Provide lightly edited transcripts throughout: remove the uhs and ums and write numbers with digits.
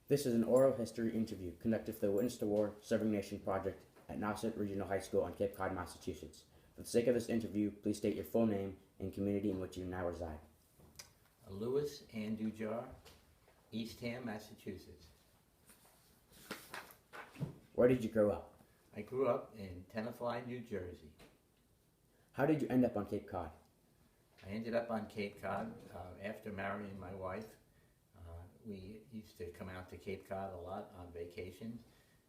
This is an oral history interview conducted for the Witness to War Serving Nation Project at Nauset Regional High School on Cape Cod, Massachusetts. For the sake of this interview, please state your full name and community in which you now reside. Louis Andujar, Eastham, Massachusetts. Where did you grow up? I grew up in Tenafly, New Jersey. How did you end up on Cape Cod? I ended up on Cape Cod after marrying my wife. We used to come out to Cape Cod a lot on vacations,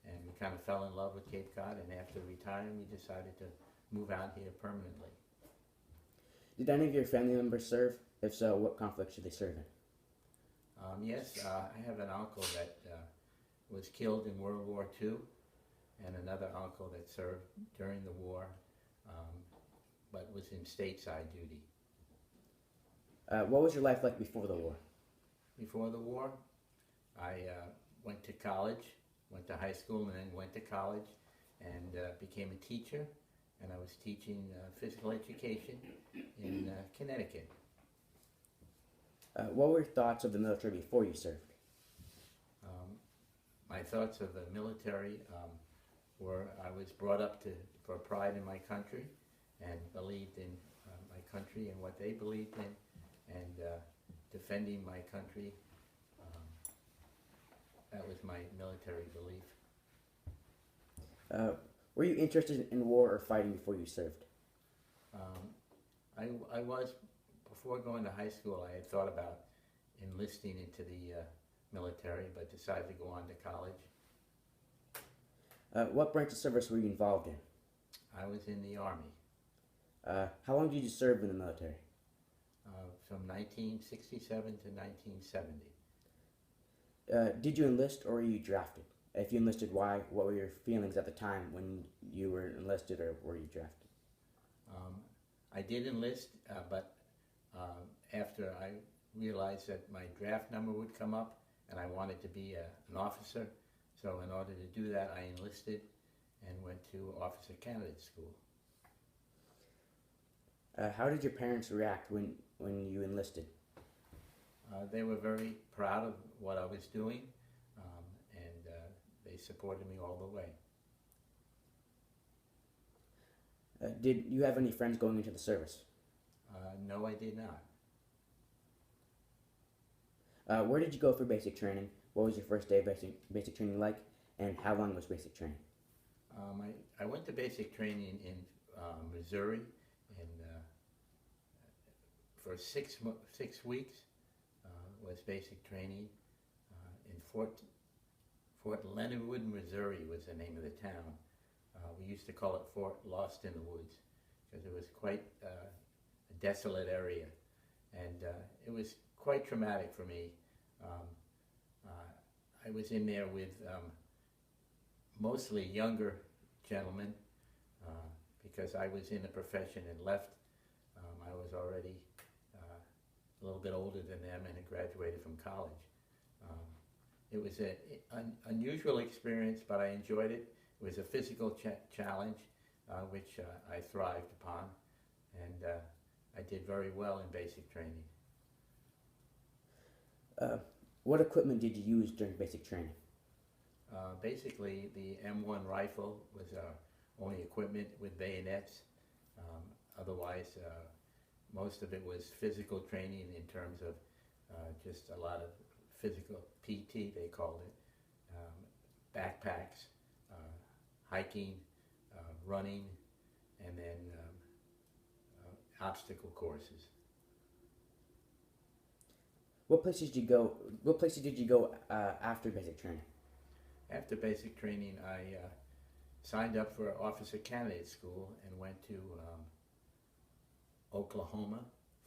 and we kind of fell in love with Cape Cod, and after retiring we decided to move out here permanently. Did any of your family members serve? If so, what conflicts did they serve in? Yes, I have an uncle that was killed in World War II, and another uncle that served during the war, but was in stateside duty. What was your life like before the war? Before the war, I went to college, went to high school, and then went to college, and became a teacher, and I was teaching physical education in Connecticut. What were your thoughts of the military before you served? My thoughts of the military were I was brought up for pride in my country and believed in my country and what they believed in, and defending my country. That was my military belief. Were you interested in war or fighting before you served? I was, before going to high school, I had thought about enlisting into the military, but decided to go on to college. What branch of service were you involved in? I was in the Army How long did you serve in the military? from 1967 to 1970. Did you enlist or were you drafted? If you enlisted, why? What were your feelings at the time when you were enlisted, or were you drafted? I did enlist, but after I realized that my draft number would come up and I wanted to be an officer, so in order to do that I enlisted and went to officer candidate school. How did your parents react when you enlisted? They were very proud of what I was doing, and they supported me all the way. Did you have any friends going into the service? No, I did not. Where did you go for basic training? What was your first day of basic training like? And how long was basic training? I went to basic training in Missouri for 6 weeks. Was basic training in Fort Leonard Wood, Missouri was the name of the town. We used to call it Fort Lost in the Woods because it was quite a desolate area, and it was quite traumatic for me. I was in there with mostly younger gentlemen because I was in the profession and left. I was already a little bit older than them and had graduated from college. It was an unusual experience, but I enjoyed it. It was a physical challenge, which I thrived upon, and I did very well in basic training. What equipment did you use during basic training? Basically, the M1 rifle was our only equipment with bayonets. Otherwise, most of it was physical training in terms of just a lot of physical PT, they called it, backpacks, hiking, running, and then obstacle courses. What places did you go after basic training? After basic training, I signed up for officer candidate school and went to Oklahoma,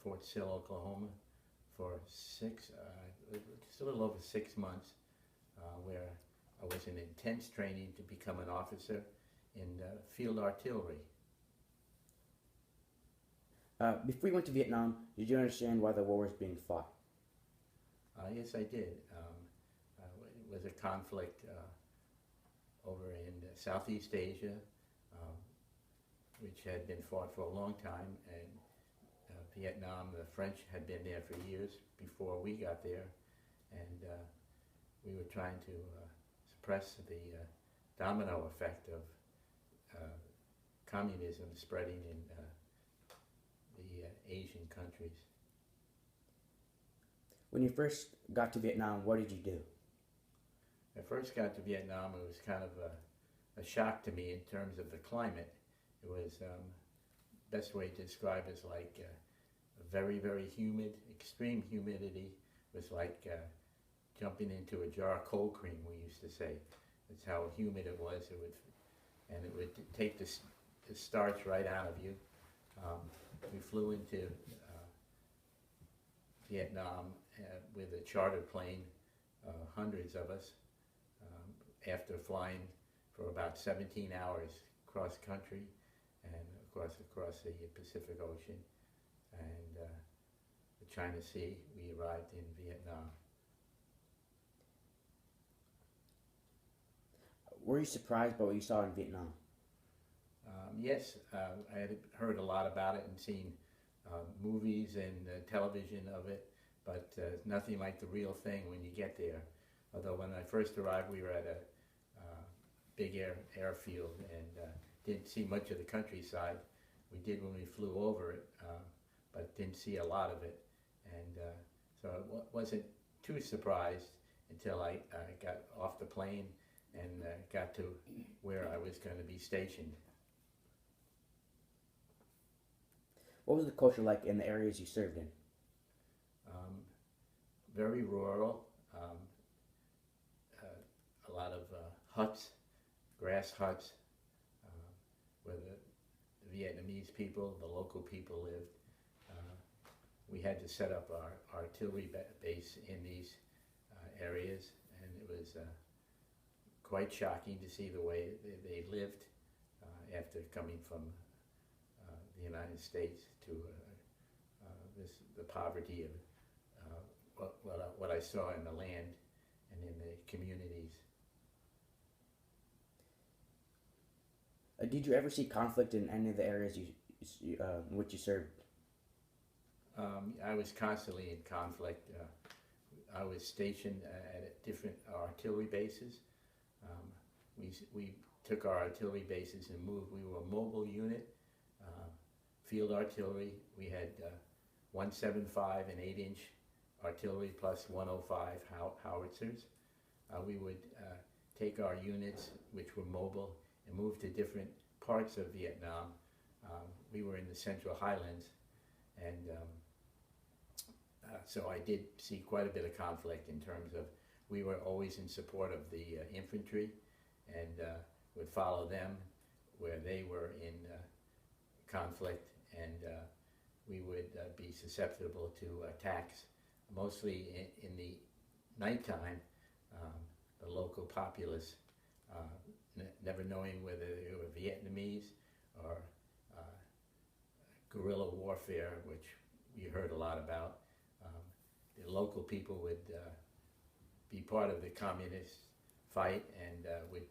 Fort Sill, Oklahoma, for just a little over 6 months, where I was in intense training to become an officer in field artillery. Before you went to Vietnam, did you understand why the war was being fought? Yes, I did. It was a conflict over in Southeast Asia, which had been fought for a long time, and Vietnam, the French had been there for years before we got there, and we were trying to suppress the domino effect of communism spreading in the Asian countries. When you first got to Vietnam, what did you do? I first got to Vietnam, it was kind of a shock to me in terms of the climate. It was, best way to describe it is like a very, very humid, extreme humidity. It was like jumping into a jar of cold cream, we used to say. That's how humid it was. It would take the starch right out of you. We flew into Vietnam with a charter plane, hundreds of us, after flying for about 17 hours cross country and across the Pacific Ocean and the China Sea. We arrived in Vietnam. Were you surprised by what you saw in Vietnam? Yes, I had heard a lot about it and seen movies and television of it, but nothing like the real thing when you get there. Although when I first arrived, we were at a big airfield and didn't see much of the countryside. We did when we flew over it, but didn't see a lot of it. And so I wasn't too surprised until I got off the plane and got to where I was going to be stationed. What was the culture like in the areas you served in? Very rural, a lot of huts, grass huts, where the Vietnamese people, the local people lived. We had to set up our artillery base in these areas, and it was quite shocking to see the way they lived after coming from the United States to the poverty of what I saw in the land and in the communities. Did you ever see conflict in any of the areas in which you served? I was constantly in conflict. I was stationed at different artillery bases. We took our artillery bases and moved. We were a mobile unit, field artillery. We had 175 and 8-inch artillery plus 105 howitzers. We would take our units, which were mobile, and move to different parts of Vietnam. We were in the Central Highlands, and so I did see quite a bit of conflict in terms of we were always in support of the infantry and would follow them where they were in conflict, and we would be susceptible to attacks, mostly in the nighttime. The local populace, never knowing whether they were Vietnamese or guerrilla warfare, which we heard a lot about. The local people would be part of the communist fight and would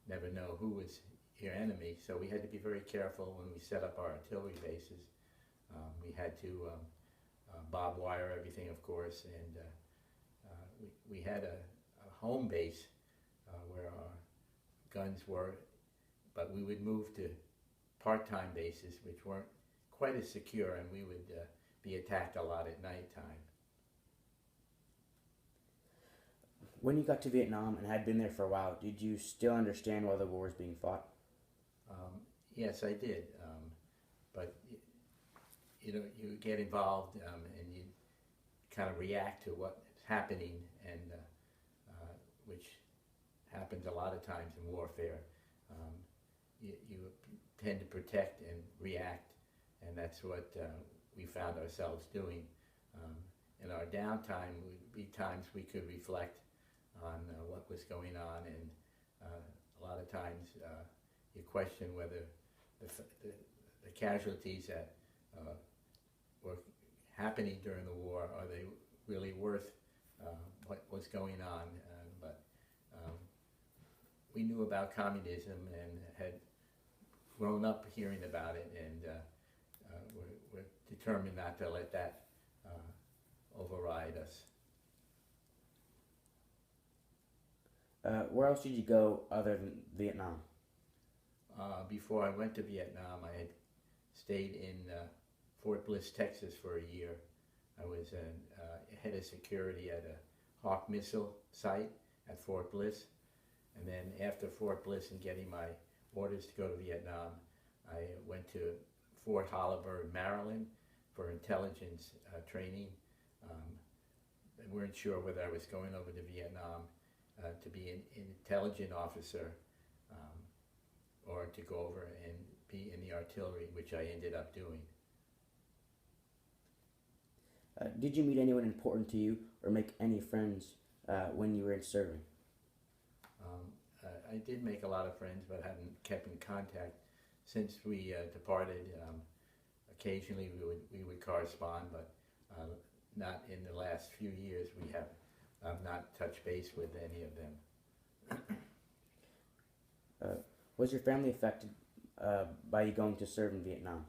never know who was your enemy. So we had to be very careful when we set up our artillery bases. We had to barbed wire everything, of course, and we had a home base where our guns were, but we would move to part-time bases, which weren't quite as secure, and we would be attacked a lot at nighttime. When you got to Vietnam and had been there for a while, did you still understand why the war was being fought? Yes, I did, but you get involved and you kind of react to what's happening, and which happens a lot of times in warfare. You tend to protect and react, and that's what we found ourselves doing. In our downtime would be times we could reflect on what was going on, and a lot of times you question whether the casualties that were happening during the war, are they really worth what was going on? But we knew about communism and had grown up hearing about it, and we're determined not to let that override us. Where else did you go other than Vietnam? Before I went to Vietnam, I had stayed in Fort Bliss, Texas for a year. I was head of security at a Hawk missile site at Fort Bliss. And then after Fort Bliss and getting my orders to go to Vietnam, I went to Fort Holabird, Maryland for intelligence training. We weren't sure whether I was going over to Vietnam to be an intelligent officer or to go over and be in the artillery, which I ended up doing. Did you meet anyone important to you or make any friends when you were serving? I did make a lot of friends, but haven't kept in contact since we departed. Occasionally we would correspond, but not in the last few years. We have not touched base with any of them. Was your family affected by you going to serve in Vietnam?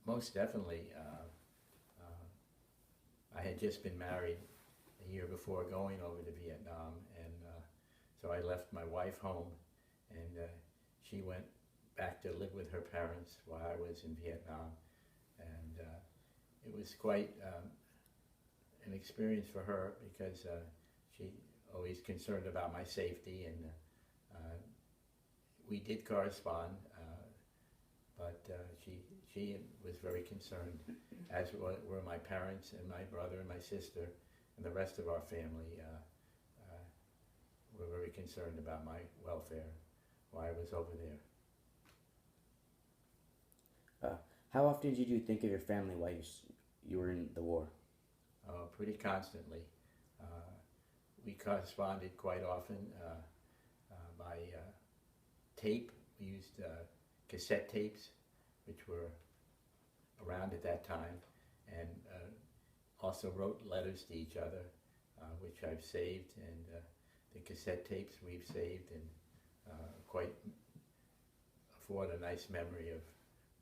Most definitely. I had just been married a year before going over to Vietnam, and so I left my wife home, and she went back to live with her parents while I was in Vietnam, and it was quite an experience for her because she always concerned about my safety, and we did correspond, but she was very concerned, as were my parents and my brother and my sister and the rest of our family. Were very concerned about my welfare while I was over there. How often did you think of your family while you were in the war? Pretty constantly. We corresponded quite often by tape. We used cassette tapes, which were around at that time, and also wrote letters to each other, which I've saved, and the cassette tapes we've saved, and quite afford a nice memory of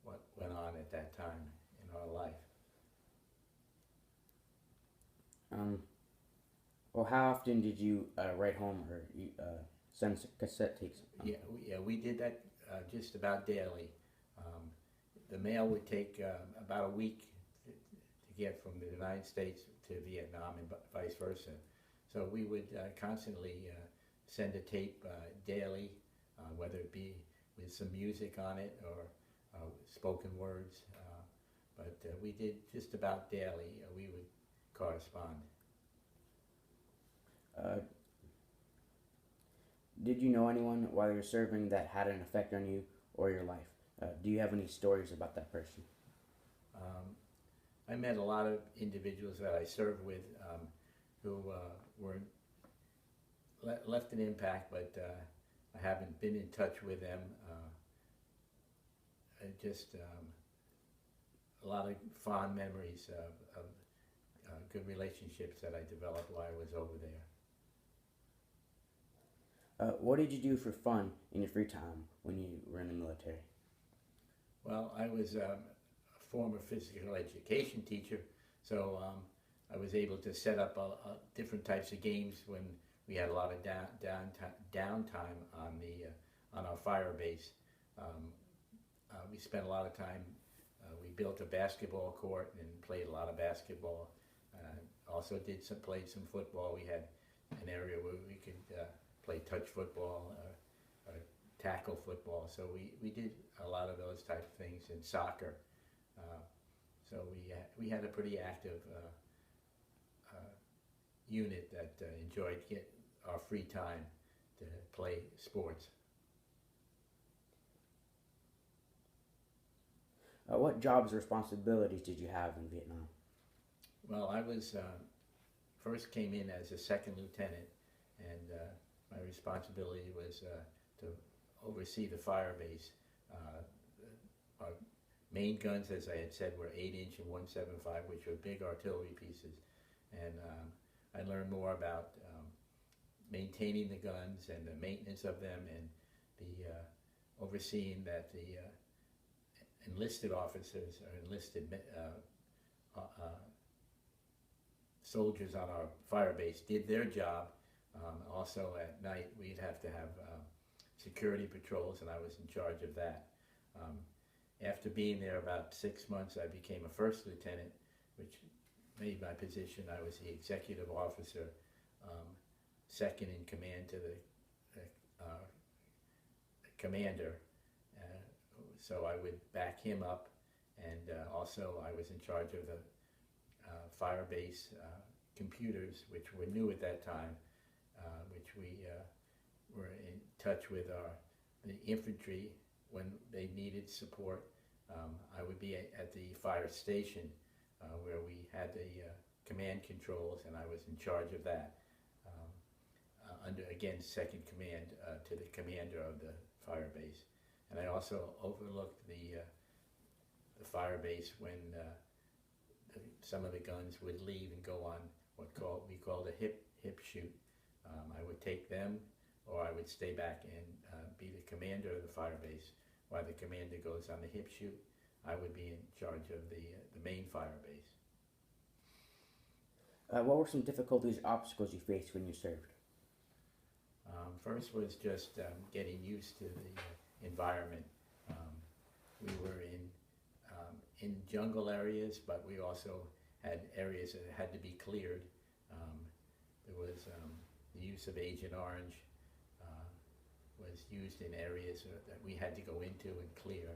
what went on at that time in our life. Well, how often did you write home or send cassette tapes? We did that just about daily. The mail would take about a week to get from the United States to Vietnam and vice versa. So we would constantly send a tape daily, whether it be with some music on it or spoken words. But we did just about daily. We would correspond. Did you know anyone while you were serving that had an effect on you or your life? Do you have any stories about that person? I met a lot of individuals that I served with who were left an impact, but I haven't been in touch with them. Just a lot of fond memories of good relationships that I developed while I was over there. What did you do for fun in your free time when you were in the military? Well, I was a former physical education teacher, so I was able to set up different types of games when we had a lot of downtime on our fire base. We spent a lot of time. We built a basketball court and played a lot of basketball. Also played some football. We had an area where we could play touch football or tackle football. So we did a lot of those type of things, in soccer. So we had a pretty active unit that enjoyed our free time to play sports. What jobs or responsibilities did you have in Vietnam? Well, I was first came in as a second lieutenant, and my responsibility was to oversee the fire base. Our main guns, as I had said, were 8-inch and 175, which were big artillery pieces, and I learned more about maintaining the guns and the maintenance of them, and the overseeing that the enlisted officers or enlisted soldiers on our fire base did their job, Also at night we'd have to have security patrols, and I was in charge of that. Um, After being there about 6 months, I became a first lieutenant, which made my position. I was the executive officer, um, second in command to the commander. So I would back him up, and also I was in charge of the fire base computers, which were new at that time, which we were in touch with the infantry when they needed support. I would be at the fire station where we had the command controls, and I was in charge of that. Under, again, second command to the commander of the fire base. And I also overlooked the fire base when some of the guns would leave and go on what we called a hip shoot. I would take them, or I would stay back and be the commander of the fire base while the commander goes on the hip shoot. I would be in charge of the main fire base. What were some difficulties or obstacles you faced when you served? First was just getting used to the environment. We were in jungle areas, but we also had areas that had to be cleared. There was the use of Agent Orange was used in areas that we had to go into and clear.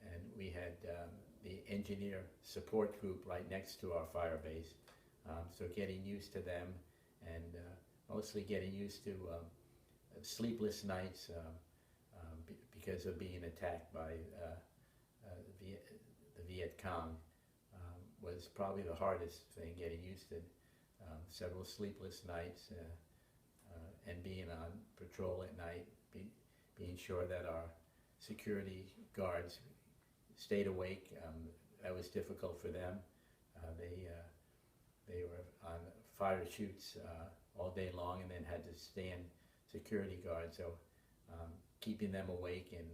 And we had the engineer support group right next to our fire base. So getting used to them, and mostly getting used to sleepless nights because of being attacked by the Viet Cong was probably the hardest thing, getting used to several sleepless nights and being on patrol at night, being sure that our security guards stayed awake. That was difficult for them. They were on fire shoots all day long, and then had to stand security guard. So keeping them awake and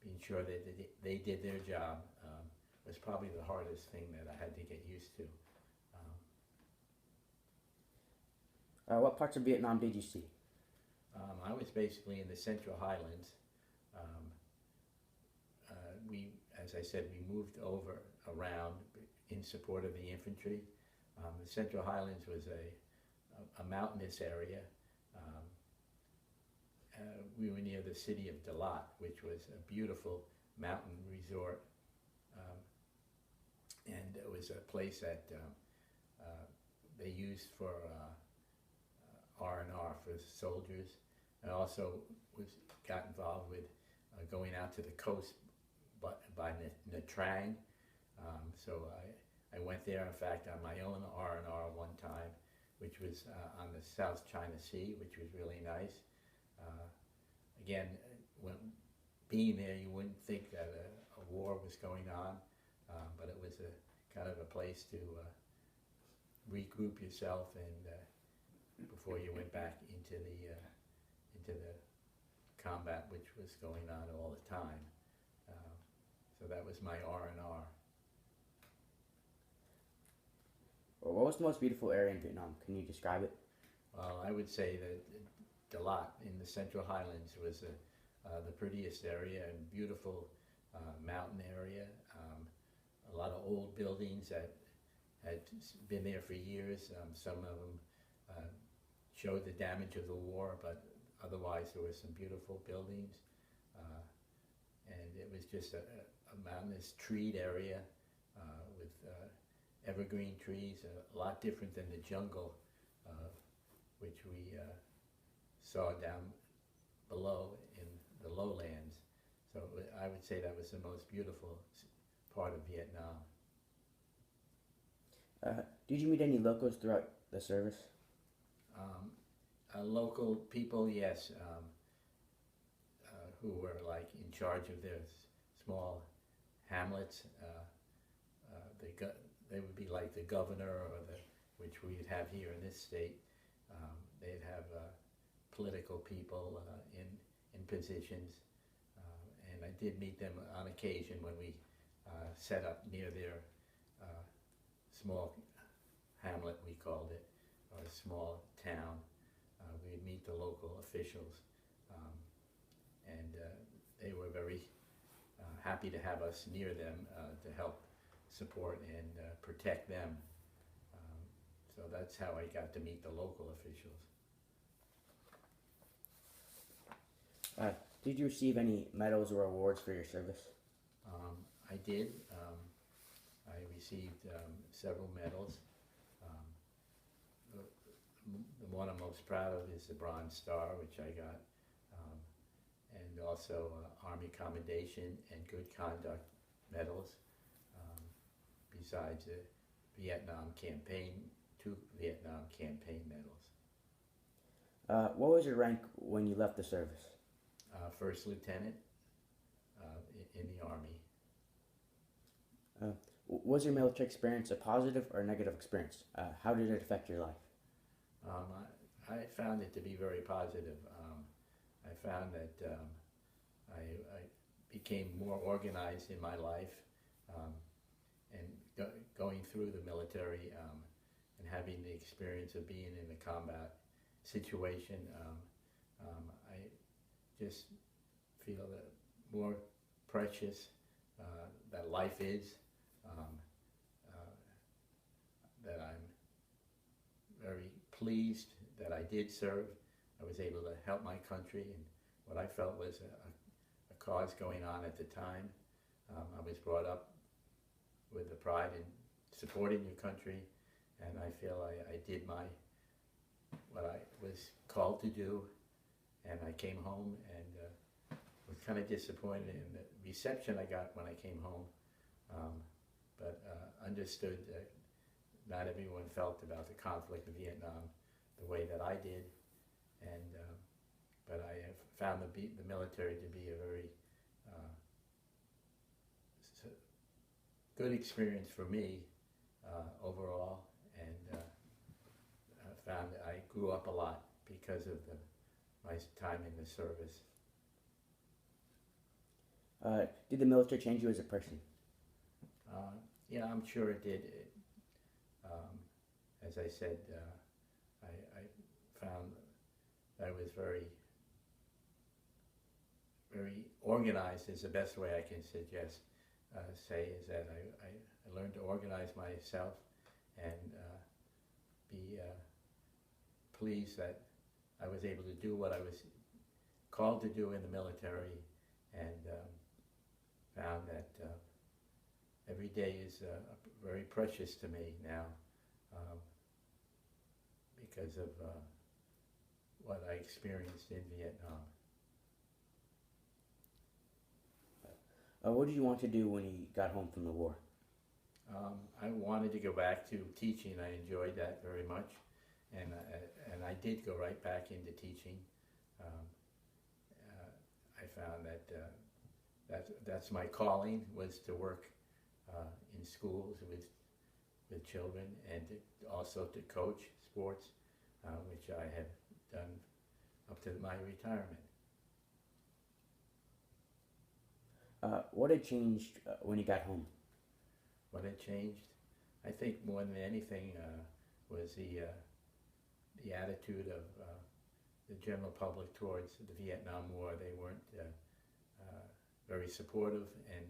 being sure that they did their job was probably the hardest thing that I had to get used to. What parts of Vietnam did you see? I was basically in the Central Highlands. As I said, we moved around in support of the infantry. The Central Highlands was a mountainous area. We were near the city of Dalat, which was a beautiful mountain resort. And it was a place that they used for R&R for soldiers. I also got involved with going out to the coast by Nha Trang. So I went there, in fact, on my own R&R one time, which was on the South China Sea, which was really nice. Again, being there, you wouldn't think that a war was going on, but it was a kind of a place to regroup yourself and before you went back into the combat, which was going on all the time. So that was my R&R. Well, what was the most beautiful area in Vietnam? Can you describe it? Well, I would say that Dalat in the Central Highlands was the prettiest area, and beautiful mountain area. A lot of old buildings that had been there for years. Some of them showed the damage of the war, but otherwise there were some beautiful buildings. And it was just a mountainous treed area with evergreen trees, a lot different than the jungle which we saw down below in the lowlands. So I would say that was the most beautiful part of Vietnam. Did you meet any locals throughout the service? Local people, yes, who were like in charge of their small hamlets. They would be like the governor, or which we'd have here in this state. They'd have political people in positions, and I did meet them on occasion when we set up near their small hamlet, we called it, a small town. We would meet the local officials, um, and they were very happy to have us near them to help support and protect them. Um, so that's how I got to meet the local officials. Did you receive any medals or awards for your service? I did. I received several medals. Um, the one I'm most proud of is the Bronze Star, which I got, and also Army Commendation and Good Conduct medals, besides the Vietnam campaign, 2 Vietnam campaign medals. What was your rank when you left the service? First Lieutenant in the Army. Was your military experience a positive or negative experience? How did it affect your life? I found it to be very positive. I found that I became more organized in my life, and going through the military and having the experience of being in a combat situation, I just feel that more precious that life is, that I'm very pleased that I did serve. I was able to help my country in what I felt was a cause going on at the time. I was brought up with the pride in supporting your country, and I feel I did what I was called to do, and I came home and was kind of disappointed in the reception I got when I came home, but understood that not everyone felt about the conflict in Vietnam the way that I did, and but I have found the military to be a very good experience for me overall, and found that I grew up a lot because of my time in the service. Did the military change you as a person? Yeah, I'm sure it did. As I said, I found I was very organized is the best way I can say is that I learned to organize myself and be pleased that I was able to do what I was called to do in the military, and found that every day is very precious to me now, because of what I experienced in Vietnam. What did you want to do when you got home from the war? I wanted to go back to teaching. I enjoyed that very much, and I did go right back into teaching. I found that that's my calling, was to work in schools with children, and also to coach sports, which I have done up to my retirement. What had changed when you got home? What had changed? I think more than anything was the attitude of the general public towards the Vietnam War. They weren't very supportive, and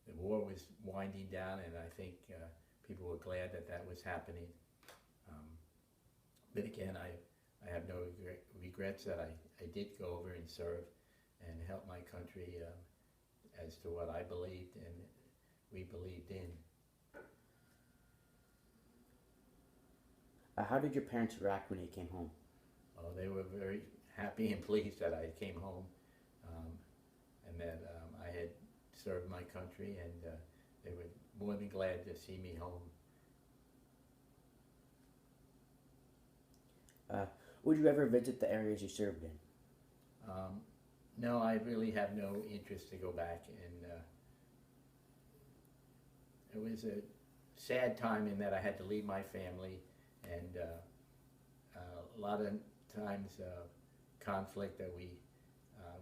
the war was winding down, and I think people were glad that that was happening. But again, I have no regrets that I did go over and serve and help my country as to what I believed and we believed in. How did your parents react when you came home? Oh, they were very happy and pleased that I came home, and that I had served my country, and they were more than glad to see me home. Would you ever visit the areas you served in? No, I really have no interest to go back, and it was a sad time in that I had to leave my family, and a lot of times conflict that we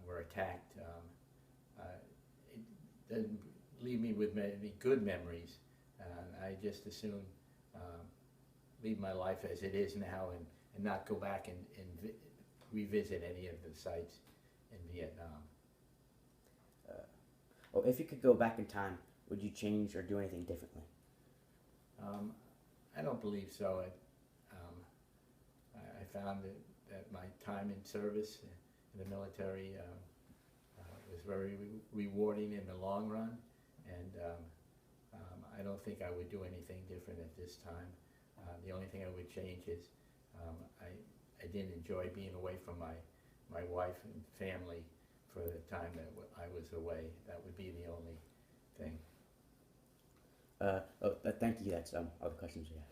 were attacked. It doesn't leave me with many good memories. I just as soon leave my life as it is now and not go back and revisit any of the sites in Vietnam. Well, if you could go back in time, would you change or do anything differently? I don't believe so. I found that my time in service in the military was very rewarding in the long run, and I don't think I would do anything different at this time. The only thing I would change is I didn't enjoy being away from my wife and family for the time that I was away. That would be the only thing. Thank you. That's all the questions we have.